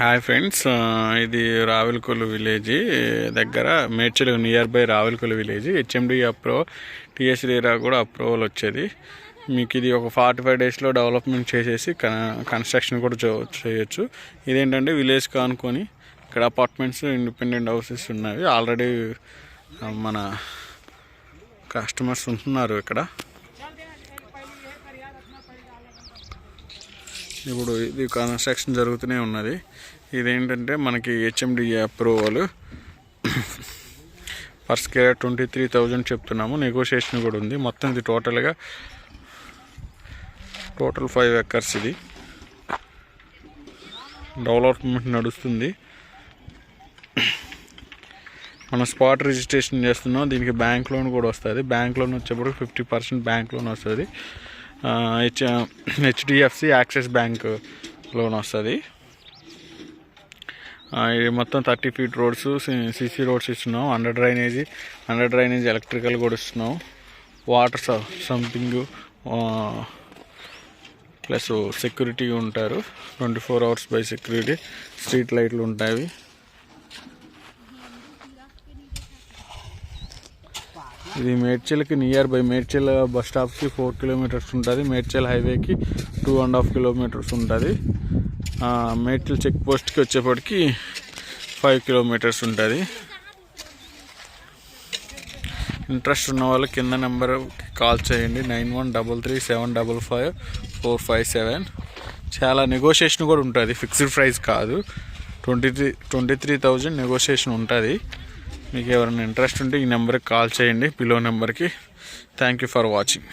Hi friends, ఇది Ravilakollu village దగ్గర Medchal nearby Ravilakollu village. HMD approval, TS RERA కూడా approval వచ్చేది. మీకు ఇది ఒక 45 డేస్లో డెవలప్మెంట్ చేసేసి కన్స్ట్రక్షన్ కూడా చేయొచ్చు. ఇదేంటంటే విలేజ్ కానుకొని ఇక్కడ అపార్ట్మెంట్స్, ఇండిపెండెంట్ హౌసెస్ ఉన్నవి. ఆల్రెడీ మన కస్టమర్స్ ఉంటున్నారు ఇక్కడ. ఇప్పుడు ఇది కన్స్ట్రక్షన్ జరుగుతూనే ఉన్నది. ఇదేంటంటే మనకి హెచ్ఎండి అప్రూవల్. పర్ స్క్వేర్ 23,000 చెప్తున్నాము. నెగోషియేషన్ కూడా ఉంది. మొత్తం ఇది టోటల్ 5 ఎకర్స్. ఇది డెవలప్మెంట్ నడుస్తుంది. మనం స్పాట్ రిజిస్ట్రేషన్ చేస్తున్నాం. దీనికి బ్యాంక్ లోన్ కూడా వస్తుంది. బ్యాంక్ లోన్ వచ్చేప్పుడు 50% బ్యాంక్ లోన్ వస్తుంది. హెచ్డిఎఫ్సి, యాక్సిస్ బ్యాంక్ లోన్ వస్తుంది. ఇది మొత్తం 30 ఫీట్ రోడ్స్, సిసి రోడ్స్ ఇస్తున్నాం. అండర్ డ్రైనేజీ ఎలక్ట్రికల్ కూడా ఇస్తున్నాం. వాటర్ సంపింగ్ ప్లస్ సెక్యూరిటీ ఉంటారు. 24 hours బై సెక్యూరిటీ. స్ట్రీట్ లైట్లు ఉంటాయి. ఇది మేడ్చల్కి నియర్ బై. మేడ్చల్ బస్ స్టాప్కి 4 kilometers ఉంటుంది. మేడ్చల్ హైవేకి 2.5 kilometers ఉంటుంది. మేడ్చల్ చెక్ పోస్ట్కి వచ్చేప్పటికి 5 kilometers ఉంటుంది. ఇంట్రెస్ట్ ఉన్న వాళ్ళు కింద నెంబర్ కాల్ చేయండి. 9133755457. చాలా నెగోషియేషన్ కూడా ఉంటుంది. ఫిక్స్డ్ ప్రైస్ కాదు. 23,000 నెగోషియేషన్ ఉంటుంది. మీకు ఎవరైనా ఇంట్రెస్ట్ ఉంటే ఈ నెంబర్కి కాల్ చేయండి, బిలో నెంబర్కి. Thank you for watching.